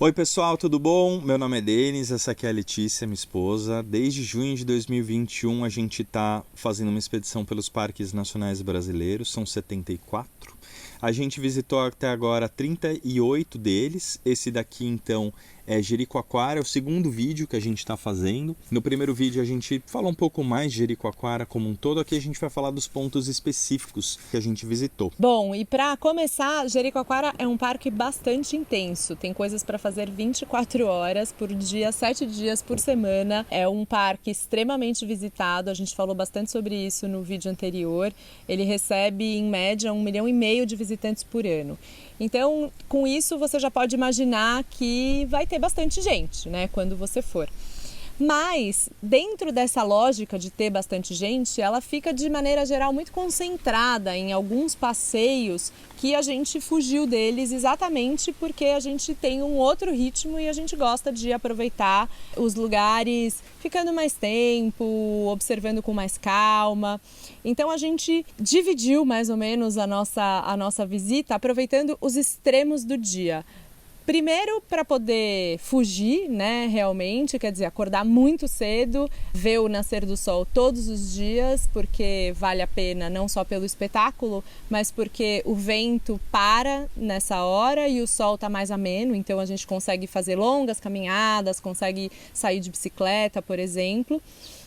Oi pessoal, tudo bom? Meu nome é Denis, essa aqui é a Letícia, minha esposa. Desde junho de 2021 a gente está fazendo uma expedição pelos parques nacionais brasileiros, são 74. A gente visitou até agora 38 deles, esse daqui então é Jericoacoara, é o segundo vídeo que a gente está fazendo. No primeiro vídeo a gente falou um pouco mais de Jericoacoara como um todo, aqui a gente vai falar dos pontos específicos que a gente visitou. Bom, e para começar, Jericoacoara é um parque bastante intenso, tem coisas para fazer 24 horas por dia, 7 dias por semana. É um parque extremamente visitado, a gente falou bastante sobre isso no vídeo anterior. Ele recebe em média 1,5 milhão de visitantes por ano. Então, com isso você já pode imaginar que vai ter bastante gente, né, quando você for. Mas, dentro dessa lógica de ter bastante gente, ela fica de maneira geral muito concentrada em alguns passeios que a gente fugiu deles exatamente porque a gente tem um outro ritmo e a gente gosta de aproveitar os lugares ficando mais tempo, observando com mais calma. Então a gente dividiu mais ou menos a nossa visita aproveitando os extremos do dia. Primeiro, para poder fugir, né, realmente, quer dizer, acordar muito cedo, ver o nascer do sol todos os dias, porque vale a pena não só pelo espetáculo, mas porque o vento para nessa hora e o sol está mais ameno, então a gente consegue fazer longas caminhadas, consegue sair de bicicleta, por exemplo.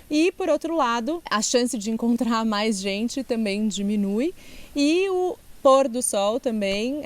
E, por outro lado, a chance de encontrar mais gente também diminui e o pôr do sol também,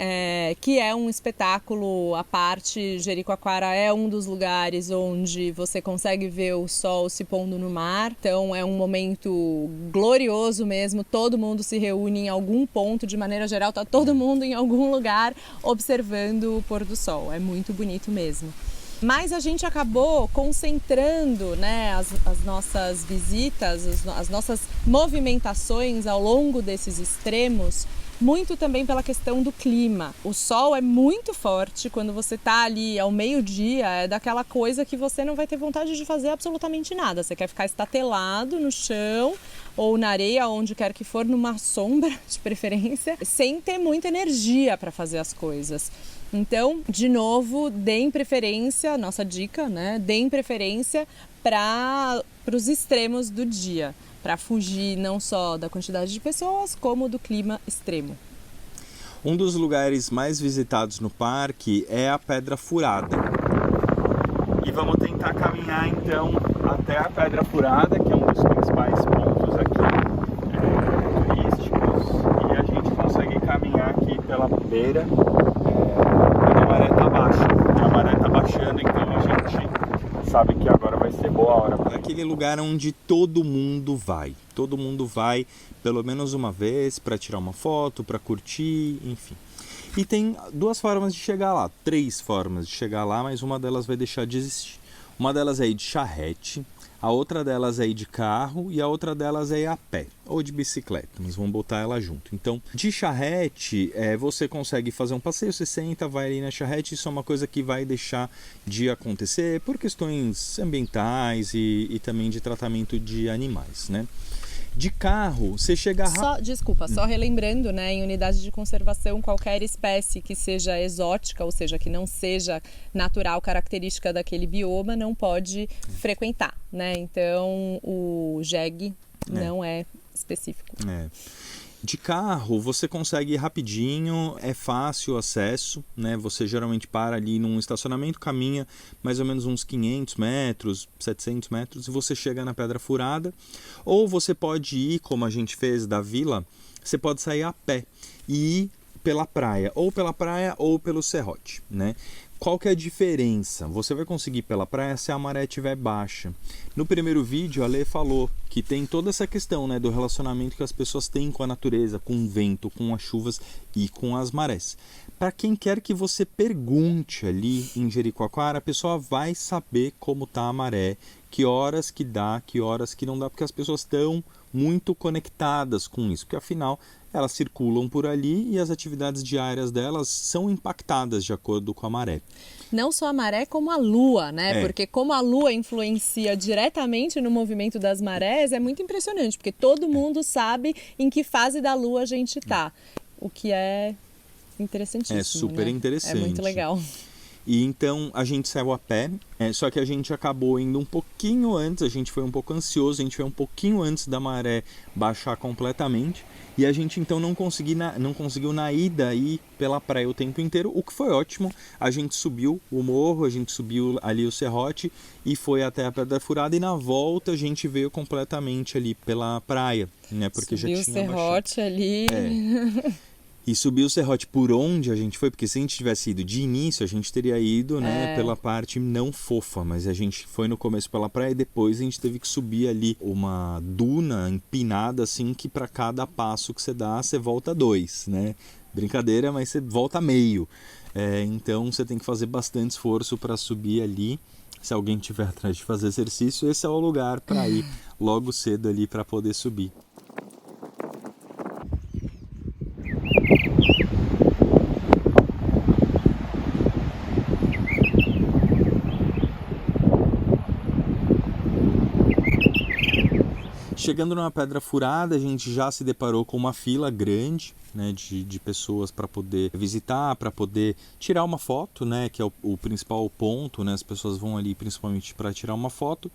que é um espetáculo à parte. Jericoacoara é um dos lugares onde você consegue ver o sol se pondo no mar, então é um momento glorioso mesmo, todo mundo se reúne em algum ponto, de maneira geral está todo mundo em algum lugar observando o pôr do sol, é muito bonito mesmo. Mas a gente acabou concentrando, né, as nossas visitas, as nossas movimentações ao longo desses extremos, muito também pela questão do clima. O sol é muito forte quando você está ali ao meio-dia, é daquela coisa que você não vai ter vontade de fazer absolutamente nada. Você quer ficar estatelado no chão ou na areia, onde quer que for, numa sombra de preferência, sem ter muita energia para fazer as coisas. Então, de novo, deem preferência, nossa dica, né? Deem preferência para os extremos do dia, para fugir não só da quantidade de pessoas, como do clima extremo. Um dos lugares mais visitados no parque é a Pedra Furada. E vamos tentar caminhar então até a Pedra Furada, que é um dos principais pontos aqui turísticos. E a gente consegue caminhar aqui pela beira. A maré está baixa. A maré está baixando, então a gente sabe que agora vai ser boa hora. É aquele lugar onde todo mundo vai. Todo mundo vai pelo menos uma vez para tirar uma foto, para curtir, enfim. E tem duas formas de chegar lá, 3 formas de chegar lá, mas uma delas vai deixar de existir. Uma delas é ir de charrete, a outra delas é ir de carro e a outra delas é ir a pé ou de bicicleta, mas vamos botar ela junto. Então, de charrete, você consegue fazer um passeio, você senta, vai ali na charrete, isso é uma coisa que vai deixar de acontecer por questões ambientais e também de tratamento de animais, né? De carro, você chega Só relembrando, né, em unidade de conservação, qualquer espécie que seja exótica, ou seja, que não seja natural, característica daquele bioma, não pode frequentar, né? Então, o jegue não é específico. De carro, você consegue ir rapidinho, é fácil o acesso, né? Você geralmente para ali num estacionamento, caminha mais ou menos uns 500 metros, 700 metros e você chega na Pedra Furada. Ou você pode ir, como a gente fez da vila, você pode sair a pé e ir pela praia ou pelo serrote, né? Qual que é a diferença? Você vai conseguir ir pela praia se a maré estiver baixa. No primeiro vídeo, a Lê falou que tem toda essa questão, né, do relacionamento que as pessoas têm com a natureza, com o vento, com as chuvas e com as marés. Para quem quer que você pergunte ali em Jericoacoara, a pessoa vai saber como está a maré, que horas que dá, que horas que não dá, porque as pessoas estão muito conectadas com isso, porque afinal elas circulam por ali e as atividades diárias delas são impactadas de acordo com a maré. Não só a maré, como a lua, né? Porque como a lua influencia diretamente no movimento das marés, é muito impressionante, porque todo mundo sabe em que fase da lua a gente está, o que é interessantíssimo. É super interessante. É muito legal. E então a gente saiu a pé, só que a gente acabou indo um pouquinho antes, a gente foi um pouco ansioso, a gente foi um pouquinho antes da maré baixar completamente. E a gente então não conseguiu na ida ir pela praia o tempo inteiro, o que foi ótimo. A gente subiu o morro, a gente subiu ali o serrote e foi até a Pedra Furada, e na volta a gente veio completamente ali pela praia, né? Porque subiu já tinha o serrote ali. E subiu o serrote por onde a gente foi, porque se a gente tivesse ido de início, a gente teria ido, né, pela parte não fofa, mas a gente foi no começo pela praia e depois a gente teve que subir ali uma duna empinada, assim, que para cada passo que você dá, você volta 2, né? Brincadeira, mas você volta meio. Então você tem que fazer bastante esforço para subir ali. Se alguém tiver atrás de fazer exercício, esse é o lugar para ir logo cedo ali para poder subir. Chegando numa Pedra Furada, a gente já se deparou com uma fila grande, né, de pessoas para poder visitar, para poder tirar uma foto, né, que é o principal ponto, né, as pessoas vão ali principalmente para tirar uma foto.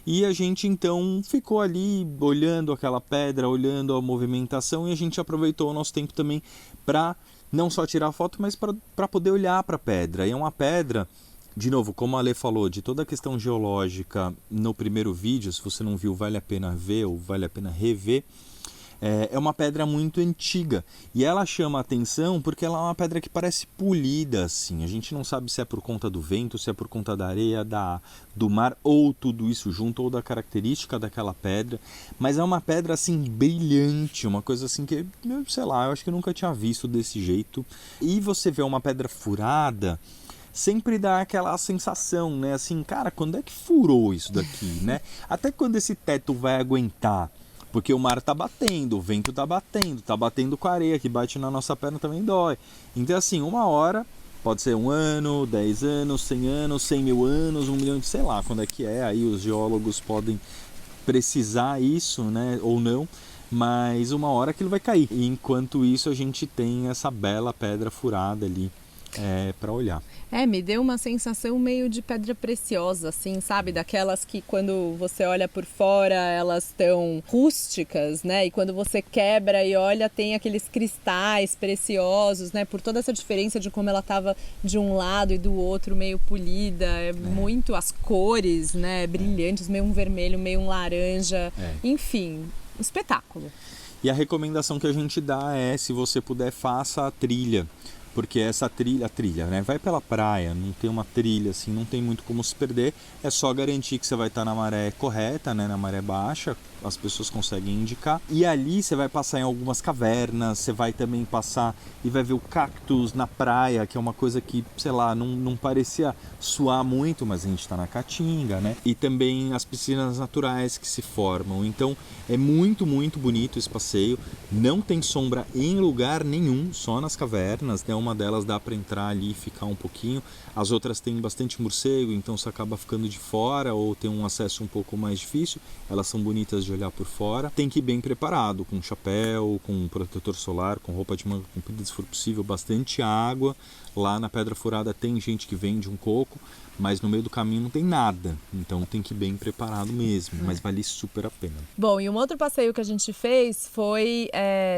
E a gente então ficou ali olhando aquela pedra, olhando a movimentação, e a gente aproveitou o nosso tempo também para não só tirar foto, mas para poder olhar para a pedra. E é uma pedra, de novo, como a Lê falou, de toda a questão geológica no primeiro vídeo, se você não viu, vale a pena ver ou vale a pena rever. É uma pedra muito antiga e ela chama a atenção porque ela é uma pedra que parece polida, assim. A gente não sabe se é por conta do vento, se é por conta da areia, do mar, ou tudo isso junto, ou da característica daquela pedra. Mas é uma pedra assim brilhante, uma coisa assim que, sei lá, eu acho que eu nunca tinha visto desse jeito. E você vê uma pedra furada, sempre dá aquela sensação, né? Assim, cara, quando é que furou isso daqui, né? Até quando esse teto vai aguentar? Porque o mar tá batendo, o vento tá batendo com a areia, que bate na nossa perna também dói. Então, assim, uma hora, pode ser 1 ano, 10 anos, 100 anos, 100 mil anos, 1 milhão de, sei lá, quando é que é. Aí os geólogos podem precisar isso, né? Ou não. Mas uma hora que ele vai cair. E enquanto isso, a gente tem essa bela pedra furada ali para olhar. Me deu uma sensação meio de pedra preciosa, assim, sabe? Daquelas que quando você olha por fora, elas estão rústicas, né? E quando você quebra e olha, tem aqueles cristais preciosos, né? Por toda essa diferença de como ela estava de um lado e do outro, meio polida. Muito as cores, né? Brilhantes, meio um vermelho, meio um laranja. Enfim, um espetáculo. E a recomendação que a gente dá é, se você puder, faça a trilha. Porque essa trilha, né? Vai pela praia, não tem uma trilha assim, não tem muito como se perder. É só garantir que você vai estar na maré correta, né? Na maré baixa, as pessoas conseguem indicar. E ali você vai passar em algumas cavernas, você vai também passar e vai ver o cactus na praia, que é uma coisa que, sei lá, não parecia suar muito, mas a gente está na Caatinga, né? E também as piscinas naturais que se formam. Então é muito, muito bonito esse passeio. Não tem sombra em lugar nenhum, só nas cavernas, né? Uma delas dá para entrar ali e ficar um pouquinho. As outras têm bastante morcego, então você acaba ficando de fora ou tem um acesso um pouco mais difícil. Elas são bonitas de olhar por fora. Tem que ir bem preparado, com chapéu, com protetor solar, com roupa de manga comprida, se for possível, bastante água. Lá na Pedra Furada tem gente que vende um coco, mas no meio do caminho não tem nada. Então tem que ir bem preparado mesmo, mas vale super a pena. Bom, e um outro passeio que a gente fez foi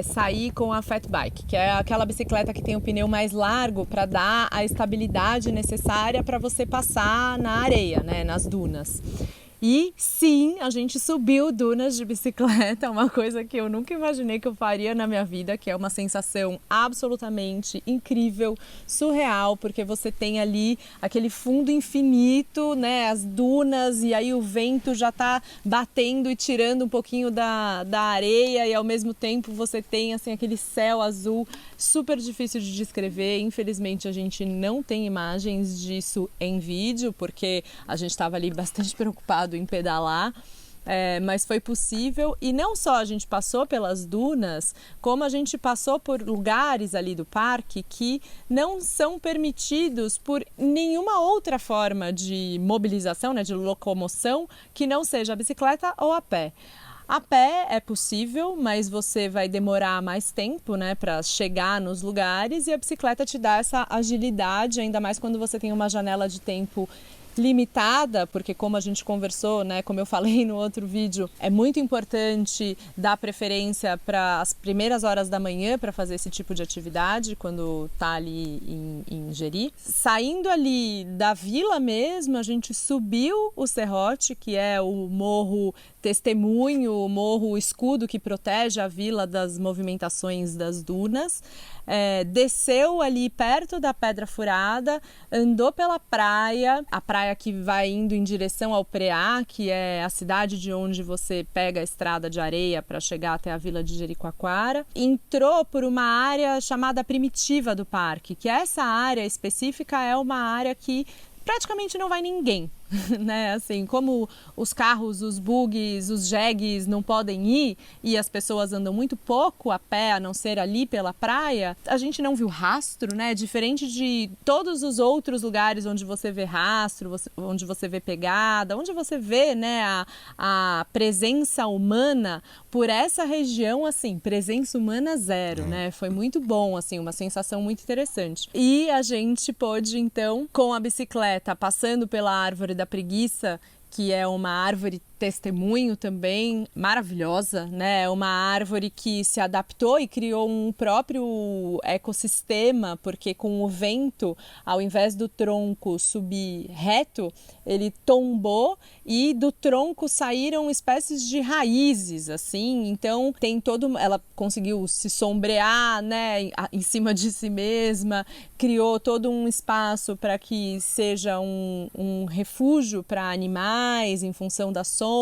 sair com a Fat Bike, que é aquela bicicleta que tem o pneu mais largo para dar a estabilidade necessária para você passar na areia, né, nas dunas. E sim, a gente subiu dunas de bicicleta, uma coisa que eu nunca imaginei que eu faria na minha vida, que é uma sensação absolutamente incrível, surreal, porque você tem ali aquele fundo infinito, né, as dunas, e aí o vento já tá batendo e tirando um pouquinho da areia, e ao mesmo tempo você tem assim aquele céu azul, super difícil de descrever. Infelizmente a gente não tem imagens disso em vídeo, porque a gente estava ali bastante preocupado em pedalar, mas foi possível. E não só a gente passou pelas dunas, como a gente passou por lugares ali do parque que não são permitidos por nenhuma outra forma de mobilização, né, de locomoção, que não seja a bicicleta ou a pé. A pé é possível, mas você vai demorar mais tempo, né, para chegar nos lugares, e a bicicleta te dá essa agilidade, ainda mais quando você tem uma janela de tempo limitada, porque como a gente conversou, né, como eu falei no outro vídeo, é muito importante dar preferência para as primeiras horas da manhã para fazer esse tipo de atividade quando tá ali em Jeri. Saindo ali da vila mesmo, a gente subiu o Serrote, que é o morro testemunho, o morro escudo que protege a vila das movimentações das dunas. Desceu ali perto da Pedra Furada, andou pela praia, a praia que vai indo em direção ao Preá, que é a cidade de onde você pega a estrada de areia para chegar até a vila de Jericoacoara. Entrou por uma área chamada primitiva do parque, que essa área específica é uma área que praticamente não vai ninguém, né? Assim, como os carros, os bugs, os jegues não podem ir e as pessoas andam muito pouco a pé, a não ser ali pela praia, a gente não viu rastro, né? Diferente de todos os outros lugares onde você vê rastro, onde você vê pegada, onde você vê, né, a presença humana. Por essa região, assim, presença humana zero, né? Foi muito bom, assim, uma sensação muito interessante. E a gente pôde, então, com a bicicleta, passando pela Árvore da Preguiça, que é uma árvore testemunho também maravilhosa, né? É uma árvore que se adaptou e criou um próprio ecossistema, porque com o vento, ao invés do tronco subir reto, ele tombou e do tronco saíram espécies de raízes, assim. Então ela conseguiu se sombrear, né, em cima de si mesma, criou todo um espaço para que seja um refúgio para animais em função da sombra.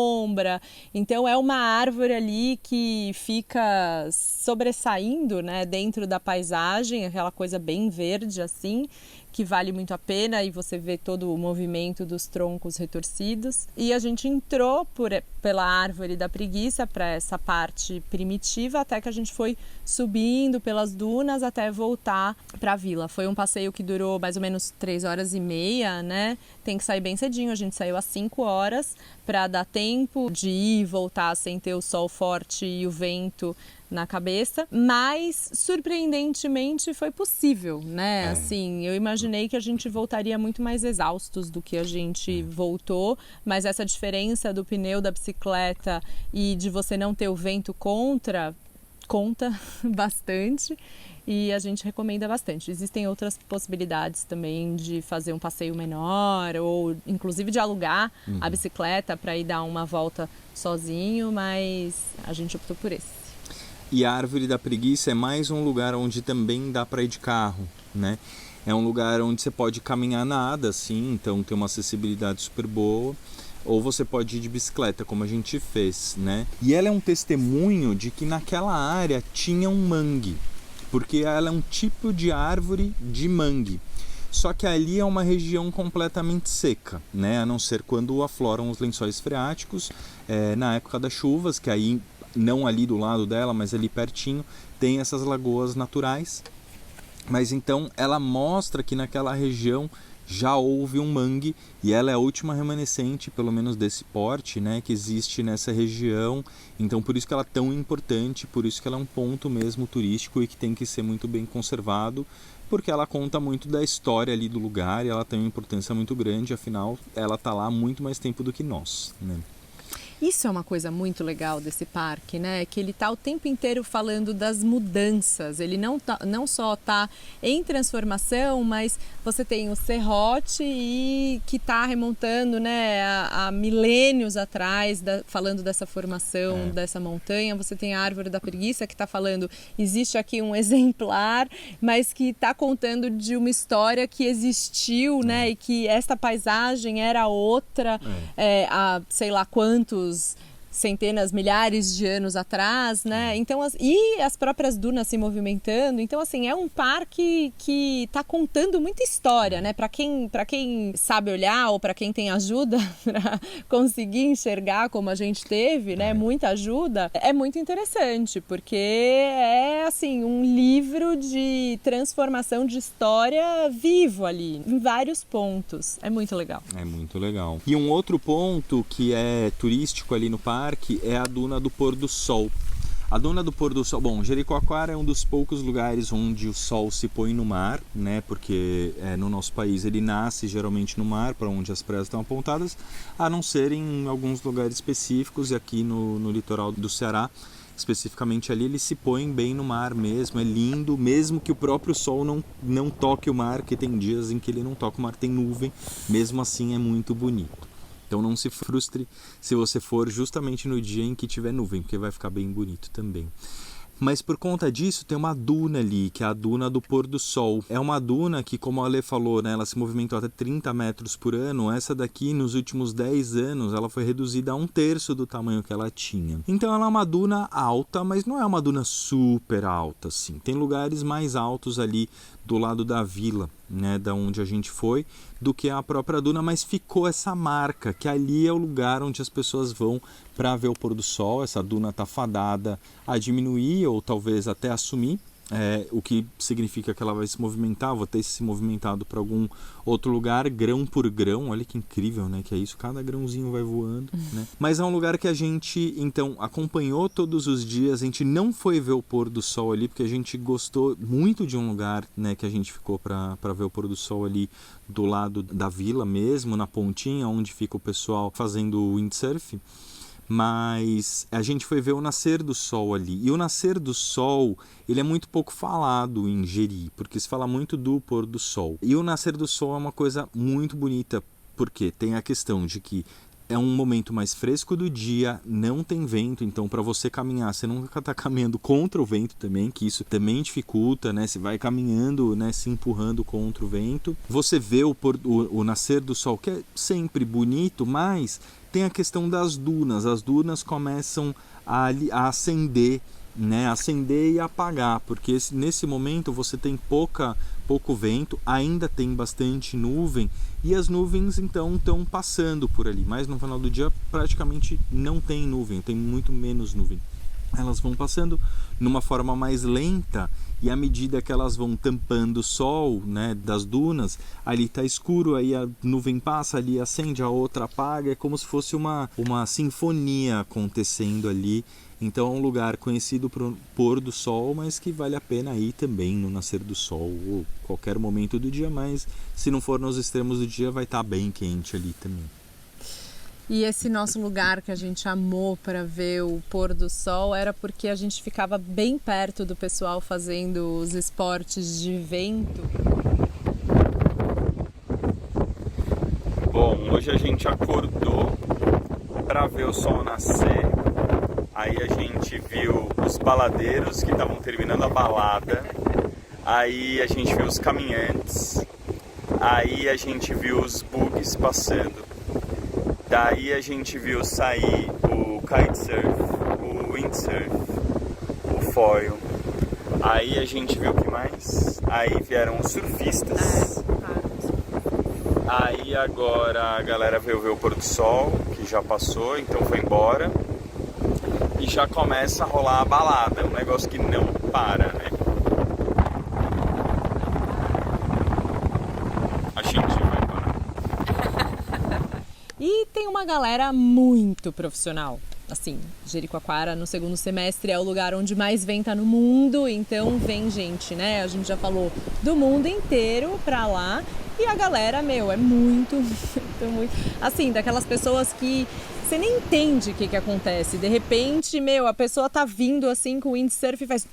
Então é uma árvore ali que fica sobressaindo, né, dentro da paisagem, aquela coisa bem verde assim, que vale muito a pena, e você vê todo o movimento dos troncos retorcidos. E a gente entrou pela Árvore da Preguiça para essa parte primitiva, até que a gente foi subindo pelas dunas até voltar para a vila. Foi um passeio que durou mais ou menos 3h30, né? Tem que sair bem cedinho, a gente saiu às 5 horas para dar tempo de ir e voltar sem ter o sol forte e o vento na cabeça, mas surpreendentemente foi possível, né? Assim, eu imaginei que a gente voltaria muito mais exaustos do que a gente voltou, mas essa diferença do pneu da bicicleta e de você não ter o vento conta bastante, e a gente recomenda bastante. Existem outras possibilidades também de fazer um passeio menor, ou inclusive de alugar a bicicleta para ir dar uma volta sozinho, mas a gente optou por esse. E a Árvore da Preguiça é mais um lugar onde também dá para ir de carro, né? É um lugar onde você pode caminhar nada, assim, então tem uma acessibilidade super boa. Ou você pode ir de bicicleta, como a gente fez, né? E ela é um testemunho de que naquela área tinha um mangue, porque ela é um tipo de árvore de mangue. Só que ali é uma região completamente seca, né? A não ser quando afloram os lençóis freáticos, na época das chuvas, que aí não ali do lado dela, mas ali pertinho, tem essas lagoas naturais. Mas então ela mostra que naquela região já houve um mangue, e ela é a última remanescente, pelo menos desse porte, né, que existe nessa região. Então por isso que ela é tão importante, por isso que ela é um ponto mesmo turístico e que tem que ser muito bem conservado, porque ela conta muito da história ali do lugar, e ela tem uma importância muito grande, afinal ela está lá há muito mais tempo do que nós, né? Isso é uma coisa muito legal desse parque, né? Que ele está o tempo inteiro falando das mudanças. Ele não só está em transformação, mas você tem o serrote que está remontando, né, a milênios atrás, falando dessa formação dessa montanha. Você tem a Árvore da Preguiça, que está falando, existe aqui um exemplar, mas que está contando de uma história que existiu, né? E que esta paisagem era outra há sei lá quantos centenas, milhares de anos atrás, né? Então, e as próprias dunas se movimentando. Então, assim, é um parque que está contando muita história, né? Para quem sabe olhar, ou para quem tem ajuda para conseguir enxergar, como a gente teve, né? Muita ajuda. É muito interessante, porque é, assim, um livro de transformação de história vivo ali, em vários pontos. É muito legal. É muito legal. E um outro ponto que é turístico ali no parque parque é a Duna do Pôr do Sol. A Duna do Pôr do Sol, bom, Jericoacoara é um dos poucos lugares onde o sol se põe no mar, né? Porque no nosso país ele nasce geralmente no mar, para onde as praias estão apontadas, a não ser em alguns lugares específicos, e aqui no litoral do Ceará, especificamente ali, ele se põe bem no mar mesmo, é lindo, mesmo que o próprio sol não toque o mar, que tem dias em que ele não toca o mar, tem nuvem, mesmo assim é muito bonito. Então não se frustre se você for justamente no dia em que tiver nuvem, porque vai ficar bem bonito também. Mas por conta disso tem uma duna ali, que é a Duna do Pôr do Sol. É uma duna que, como a Ale falou, né, ela se movimentou até 30 metros por ano. Essa daqui, nos últimos 10 anos, ela foi reduzida a 1/3 do tamanho que ela tinha. Então ela é uma duna alta, mas não é uma duna super alta, assim. Tem lugares mais altos ali do lado da vila, né, da onde a gente foi, do que a própria duna, mas ficou essa marca, que ali é o lugar onde as pessoas vão para ver o pôr do sol. Essa duna está fadada a diminuir ou talvez até assumir, o que significa que ela vai se movimentar, vou ter se movimentado para algum outro lugar, grão por grão. Olha que incrível, né, que é isso, cada grãozinho vai voando, né? Mas é um lugar que a gente, então, acompanhou todos os dias. A gente não foi ver o pôr do sol ali, porque a gente gostou muito de um lugar, né, que a gente ficou para ver o pôr do sol ali do lado da vila mesmo, na pontinha, onde fica o pessoal fazendo windsurf. Mas a gente foi ver o nascer do sol ali. E o nascer do sol, ele é muito pouco falado em Jeri, porque se fala muito do pôr do sol. E o nascer do sol é uma coisa muito bonita, porque tem a questão de que é um momento mais fresco do dia, não tem vento, então para você caminhar, você nunca está caminhando contra o vento também, que isso também dificulta, né? Você vai caminhando, né, se empurrando contra o vento. Você vê o nascer do sol, que é sempre bonito, mas tem a questão das dunas. As dunas começam a acender, né? Acender e apagar, porque nesse momento você tem pouco vento, ainda tem bastante nuvem, e as nuvens então estão passando por ali, mas no final do dia praticamente não tem nuvem, tem muito menos nuvem. Elas vão passando numa forma mais lenta, e à medida que elas vão tampando o sol, né, das dunas, ali está escuro, aí a nuvem passa, ali acende, a outra apaga, é como se fosse uma sinfonia acontecendo ali. Então é um lugar conhecido por pôr do sol, mas que vale a pena ir também no nascer do sol, ou qualquer momento do dia, mas se não for nos extremos do dia vai estar bem quente ali também. E esse nosso lugar que a gente amou para ver o pôr do sol era porque a gente ficava bem perto do pessoal fazendo os esportes de vento. Bom, hoje a gente acordou para ver o sol nascer. Aí a gente viu os baladeiros que estavam terminando a balada. Aí a gente viu os caminhantes. Aí a gente viu os bugs passando. Daí a gente viu sair o kitesurf, o windsurf, o foil. Aí a gente viu o que mais? Aí vieram os surfistas. Aí agora a galera veio ver o pôr do sol, que já passou, então foi embora. E já começa a rolar a balada, um negócio que não para, né? A gente vai parar. E tem uma galera muito profissional. Assim, Jericoacoara no segundo semestre é o lugar onde mais venta no mundo, então vem gente, né? A gente já falou do mundo inteiro pra lá. E a galera, é muito, assim, daquelas pessoas que você nem entende o que acontece. De repente, a pessoa tá vindo assim com o windsurf e faz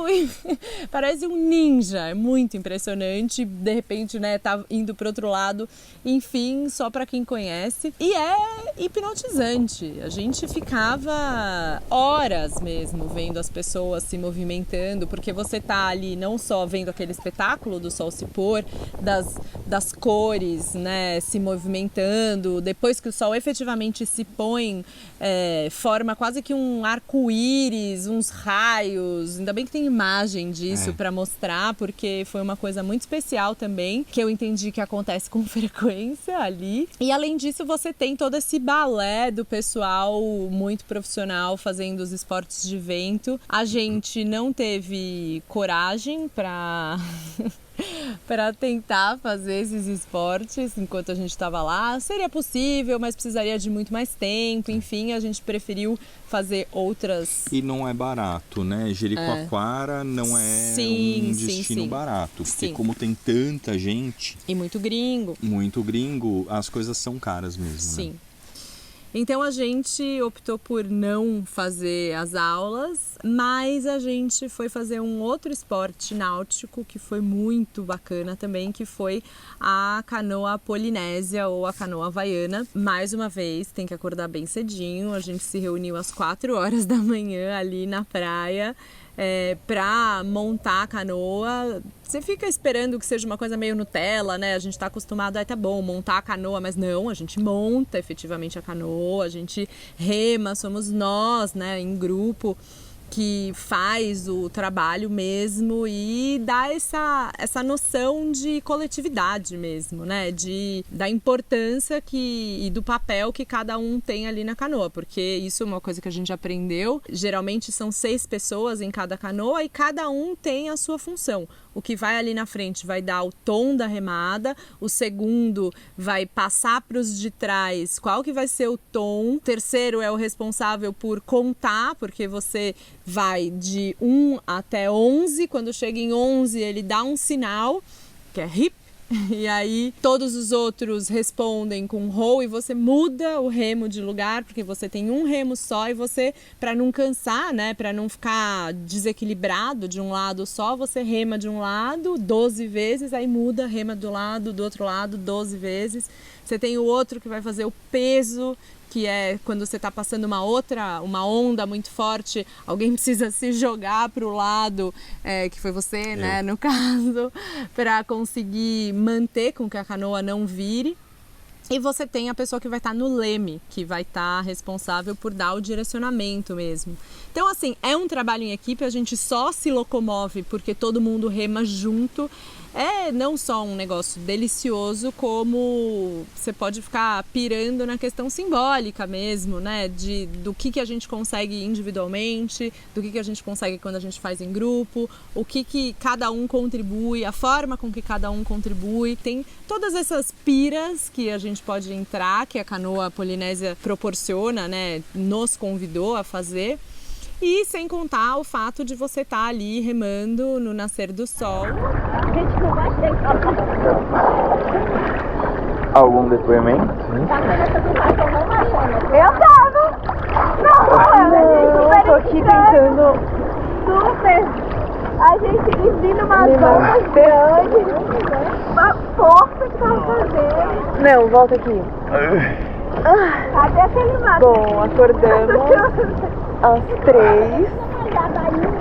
e parece um ninja. É muito impressionante. De repente, né, tá indo pro outro lado. Enfim, só pra quem conhece. E é hipnotizante. A gente ficava horas mesmo vendo as pessoas se movimentando, porque você tá ali não só vendo aquele espetáculo do sol se pôr, das cores, né, se movimentando. Depois que o sol efetivamente se põe, forma quase que um arco-íris, uns raios. Ainda bem que tem imagem disso para mostrar, porque foi uma coisa muito especial também, que eu entendi que acontece com frequência ali. E além disso, você tem todo esse balé do pessoal muito profissional fazendo os esportes de vento. A gente não teve coragem para para tentar fazer esses esportes enquanto a gente estava lá. Seria possível, mas precisaria de muito mais tempo. Enfim, a gente preferiu fazer outras... E não é barato, né? Jericoacoara não é um destino barato. Porque como tem tanta gente... E muito gringo. Muito gringo, as coisas são caras mesmo, Sim. Né? Então a gente optou por não fazer as aulas, mas a gente foi fazer um outro esporte náutico que foi muito bacana também, que foi a canoa polinésia ou a canoa havaiana. Mais uma vez, tem que acordar bem cedinho, a gente se reuniu às 4 horas da manhã ali na praia. Para montar a canoa, você fica esperando que seja uma coisa meio Nutella, né? A gente está acostumado, tá bom, montar a canoa, mas não, a gente monta efetivamente a canoa, a gente rema, somos nós, né, em grupo, que faz o trabalho mesmo e dá essa noção de coletividade mesmo, né? Da importância e do papel que cada um tem ali na canoa, porque isso é uma coisa que a gente aprendeu. Geralmente são 6 pessoas em cada canoa e cada um tem a sua função. O que vai ali na frente vai dar o tom da remada, o segundo vai passar para os de trás qual que vai ser o tom, o terceiro é o responsável por contar, porque você vai de 1 até 11, quando chega em 11 ele dá um sinal, que é hip, e aí todos os outros respondem com roll e você muda o remo de lugar, porque você tem um remo só e você, para não cansar, né, para não ficar desequilibrado de um lado só, você rema de um lado 12 vezes, aí muda, rema do outro lado 12 vezes. Você tem o outro que vai fazer o peso, que é quando você está passando uma onda muito forte, alguém precisa se jogar para o lado, que foi você, né, no caso, para conseguir manter com que a canoa não vire. E você tem a pessoa que vai estar no leme, que vai estar responsável por dar o direcionamento mesmo. Então, assim, é um trabalho em equipe, a gente só se locomove porque todo mundo rema junto. É não só um negócio delicioso, como você pode ficar pirando na questão simbólica mesmo, né? Do que a gente consegue individualmente, do que a gente consegue quando a gente faz em grupo, o que cada um contribui, a forma com que cada um contribui. Tem todas essas piras que a gente pode entrar, que a canoa polinésia proporciona, né? Nos convidou a fazer. E sem contar o fato de você estar ali remando no nascer do sol. A gente não vai chegar. Algum depoimento? Tá vendo essa do Marcão, não, Mariana? Eu tava! Não, tô aqui tentando. Super! A gente vindo umas ondas grandes, uma força que tava fazendo. Não, volta aqui. Cadê aquele mato? Bom, acordamos às 3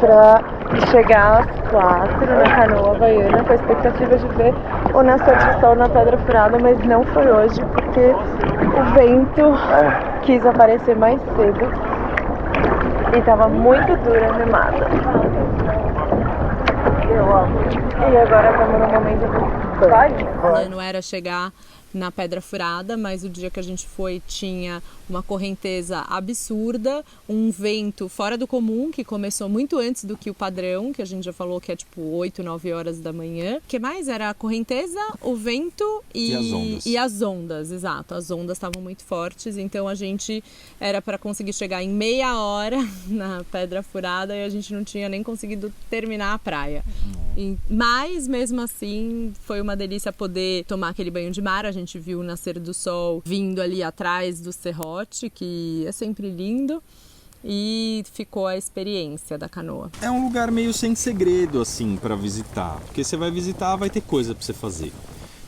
para chegar às 4 na canoa havaiana com a expectativa de ver o nascer do sol na Pedra Furada, mas não foi hoje porque o vento quis aparecer mais cedo e estava muito dura a remada. E agora estamos no momento do banho. Não era chegar na Pedra Furada, mas o dia que a gente foi tinha uma correnteza absurda, um vento fora do comum, que começou muito antes do que o padrão, que a gente já falou que é tipo 8, 9 horas da manhã. O que mais? Era a correnteza, o vento e as ondas, exato. As ondas estavam muito fortes, então a gente era para conseguir chegar em meia hora na Pedra Furada e a gente não tinha nem conseguido terminar a praia. Mas, mesmo assim, foi uma delícia poder tomar aquele banho de mar. A gente viu o nascer do sol vindo ali atrás do serrote, que é sempre lindo. E ficou a experiência da canoa. É um lugar meio sem segredo, assim, para visitar. Porque você vai visitar, vai ter coisa para você fazer.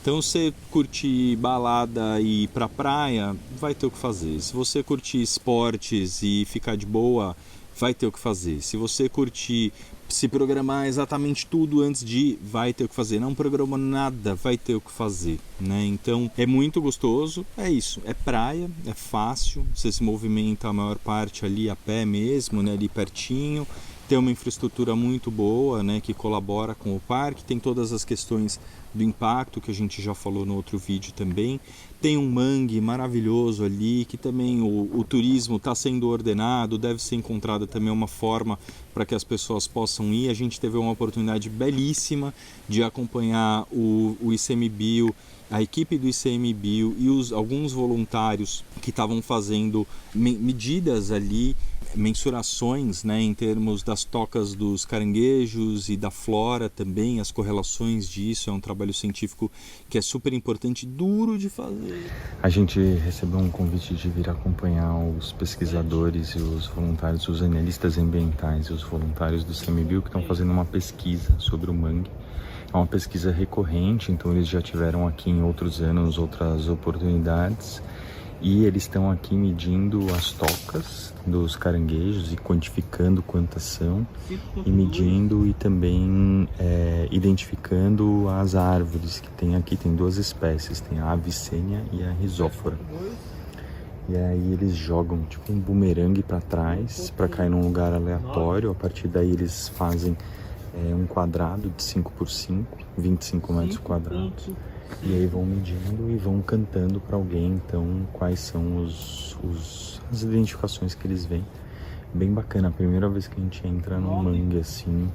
Então, se você curtir balada e ir pra praia, vai ter o que fazer. Se você curtir esportes e ficar de boa, vai ter o que fazer. Se você curtir se programar exatamente tudo antes de ir, vai ter o que fazer. Não programa nada, vai ter o que fazer, né? Então é muito gostoso, é isso, é praia, é fácil, você se movimenta a maior parte ali a pé mesmo, né? Ali pertinho. tem uma infraestrutura muito boa, né, que colabora com o parque, tem todas as questões do impacto que a gente já falou no outro vídeo também. Tem um mangue maravilhoso ali, que também o turismo está sendo ordenado, deve ser encontrada também uma forma para que as pessoas possam ir. A gente teve uma oportunidade belíssima de acompanhar o ICMBio, a equipe do ICMBio e alguns voluntários que estavam fazendo medidas ali, mensurações, né, em termos das tocas dos caranguejos e da flora também, as correlações disso. É um trabalho científico que é super importante, duro de fazer. A gente recebeu um convite de vir acompanhar os pesquisadores e os voluntários, os analistas ambientais e os voluntários do ICMBio que estão fazendo uma pesquisa sobre o mangue. É uma pesquisa recorrente, então eles já tiveram aqui em outros anos outras oportunidades. E eles estão aqui medindo as tocas dos caranguejos e quantificando quantas são, e medindo e também identificando as árvores que tem aqui. Tem duas espécies, tem a Avicennia e a Rhizóphora. E aí eles jogam tipo um bumerangue para trás, para cair num lugar aleatório. A partir daí eles fazem um quadrado de 5 por 5, 25 metros quadrados. E aí vão medindo e vão cantando para alguém, então, quais são as identificações que eles veem. Bem bacana, a primeira vez que a gente entra no mangue assim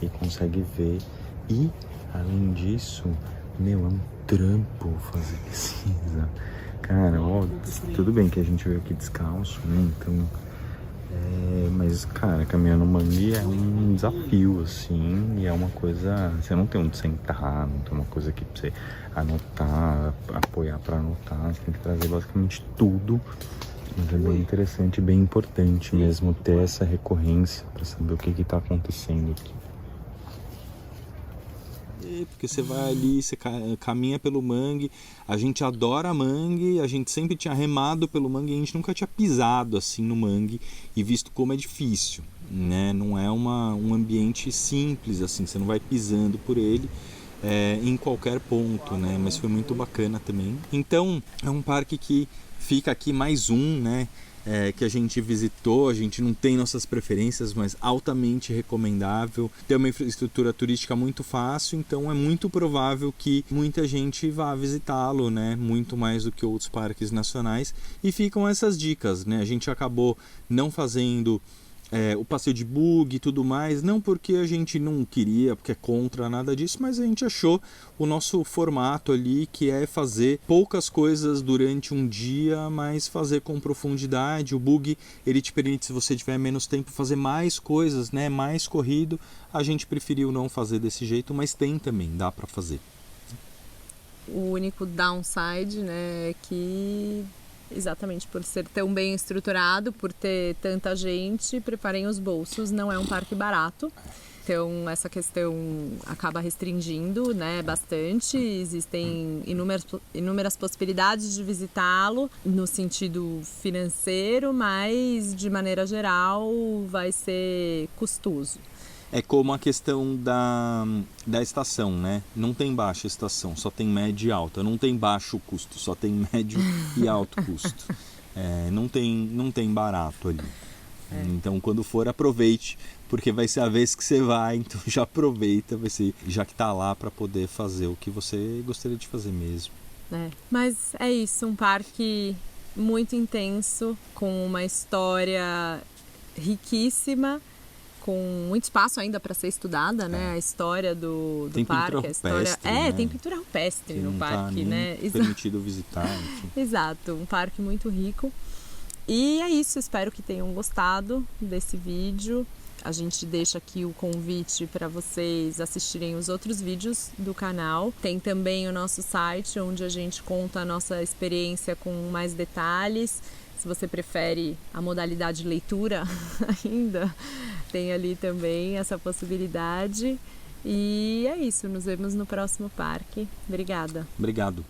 e consegue ver. E, além disso, é um trampo fazer pesquisa. Cara, ó, tudo bem que a gente veio aqui descalço, né, então... mas, cara, caminhar no mangue é um desafio, assim, e é uma coisa... Você não tem onde sentar, não tem uma coisa aqui pra você anotar, apoiar pra anotar. Você tem que trazer basicamente tudo. Mas é bem interessante, bem importante mesmo ter essa recorrência pra saber o que tá acontecendo aqui. Porque você vai ali, você caminha pelo mangue. A gente adora mangue, a gente sempre tinha remado pelo mangue, a gente nunca tinha pisado assim no mangue e visto como é difícil, né? Não é um ambiente simples assim, você não vai pisando por ele em qualquer ponto, né? Mas foi muito bacana também. Então é um parque que fica aqui mais um, né? Que a gente visitou. A gente não tem nossas preferências, mas altamente recomendável. Tem uma infraestrutura turística muito fácil, então é muito provável que muita gente vá visitá-lo, né? Muito mais do que outros parques nacionais. E ficam essas dicas, né? A gente acabou não fazendo o passeio de buggy e tudo mais, não porque a gente não queria, porque é contra nada disso, mas a gente achou o nosso formato ali, que é fazer poucas coisas durante um dia, mas fazer com profundidade. O buggy, ele te permite, se você tiver menos tempo, fazer mais coisas, né? Mais corrido. A gente preferiu não fazer desse jeito, mas tem também, dá para fazer. O único downside, né, é que... Exatamente, por ser tão bem estruturado, por ter tanta gente, preparem os bolsos, não é um parque barato. Então essa questão acaba restringindo, né, bastante. Existem inúmeras possibilidades de visitá-lo no sentido financeiro, mas de maneira geral vai ser custoso. É como a questão da estação, né? Não tem baixa estação, só tem média e alta. Não tem baixo custo, só tem médio e alto custo. Não tem barato ali. Então, quando for, aproveite, porque vai ser a vez que você vai. Então, já aproveita, vai ser, já que tá lá, para poder fazer o que você gostaria de fazer mesmo. Mas é isso, um parque muito intenso, com uma história riquíssima, com muito espaço ainda para ser estudada, né? A história do parque, a história... né? Tem pintura rupestre no parque, né? Permitido visitar, enfim. Exato, um parque muito rico. E é isso, espero que tenham gostado desse vídeo. A gente deixa aqui o convite para vocês assistirem os outros vídeos do canal. Tem também o nosso site, onde a gente conta a nossa experiência com mais detalhes. Se você prefere a modalidade leitura ainda, tem ali também essa possibilidade. E é isso, nos vemos no próximo parque. Obrigada. Obrigado.